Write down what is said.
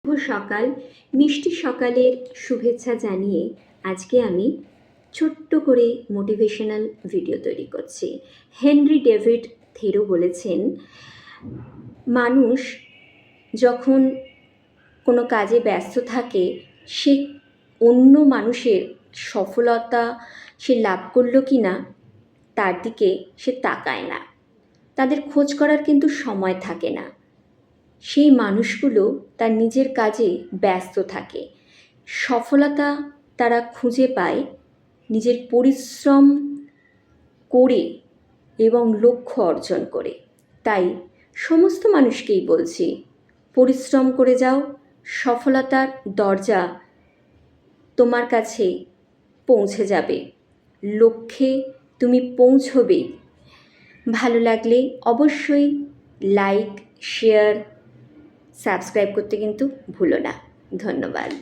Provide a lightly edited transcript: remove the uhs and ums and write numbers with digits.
শুভ সকাল, মিষ্টি সকালের শুভেচ্ছা জানিয়ে আজকে আমি ছোট্ট করে মোটিভেশনাল ভিডিও তৈরি করছি। হেনরি ডেভিড থেরো বলেছেন, মানুষ যখন কোনো কাজে ব্যস্ত থাকে সে অন্য মানুষের সফলতা সে লাভ করলো কি না তার দিকে সে তাকায় না, তাদের খোঁজ করার কিন্তু সময় থাকে না। সেই মানুষগুলো তার নিজের কাজে ব্যস্ত থাকে। সফলতা তারা খুঁজে পায় নিজের পরিশ্রম করে এবং লক্ষ্য অর্জন করে। তাই সমস্ত মানুষকেই বলছি, পরিশ্রম করে যাও, সফলতার দরজা তোমার কাছে পৌঁছে যাবে, লক্ষ্যে তুমি পৌঁছবেই। ভালো লাগলে অবশ্যই লাইক, শেয়ার, সাবস্ক্রাইব করতে কিন্তু ভুলো না। ধন্যবাদ।